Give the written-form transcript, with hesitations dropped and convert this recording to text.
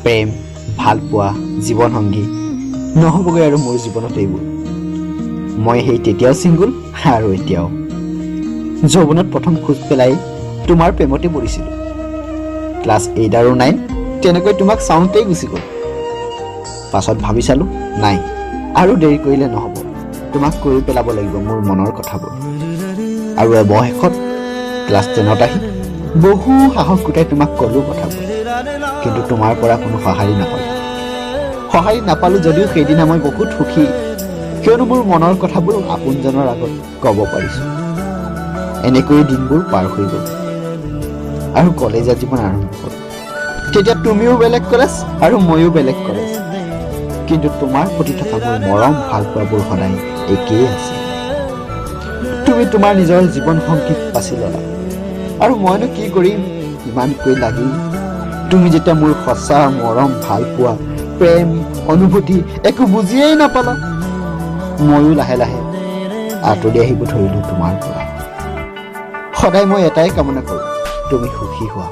প্ৰেম, ভাল পোৱা, জীৱন সংগী নহ'বগৈ আৰু মোৰ জীৱনত এইবোৰ। মই সেই তেতিয়াও ছিংগুল আৰু এতিয়াও। যৌৱনত প্ৰথম খোজ পেলাই তোমাৰ প্ৰেমতে পৰিছিলোঁ। ক্লাছ 8 আৰু 9 তেনেকৈ তোমাক চাওঁতেই গুচি গ'ল। পাছত ভাবি চালোঁ, নাই আৰু দেৰি কৰিলে নহ'ব, তোমাক কৰি পেলাব লাগিব মোৰ মনৰ কথাবোৰ। আৰু অৱশেষত ক্লাছ 10ত আহি বহু সাহস গোটাই তোমাক ক'লোঁ কথাবোৰ, কিন্তু তোমাৰ পৰা কোনো সঁহাৰি নাপালোঁ। সঁহাৰি নাপালোঁ যদিও সেইদিনা মই বহুত সুখী, কিয়নো মোৰ মনৰ কথাবোৰ আপোনজনৰ আগত ক'ব পাৰিছোঁ। এনেকৈ দিনবোৰ পাৰ হৈ গ'ল আৰু কলেজীয়া জীৱন আৰম্ভ হ'ল। তেতিয়া তুমিও বেলেগ কলেজ আৰু ময়ো বেলেগ কলেজ, কিন্তু তোমাৰ প্ৰতি থকা মোৰ মৰম ভাল পোৱাবোৰ সদায় একেই আছে। তুমি তোমাৰ নিজৰ জীৱন সংগীত বাছি ল'লা আৰু মইনো কি কৰিম ইমানকৈ লাগি। তুমি যেতিয়া মোৰ সঁচা মৰম, ভাল পোৱা, প্ৰেম, অনুভূতি একো বুজিয়েই নাপালা, ময়ো লাহে লাহে আঁতৰি আহিব ধৰিলোঁ তোমাৰ পৰা। সদায় মই এটাই কামনা কৰোঁ, তুমি সুখী হোৱা।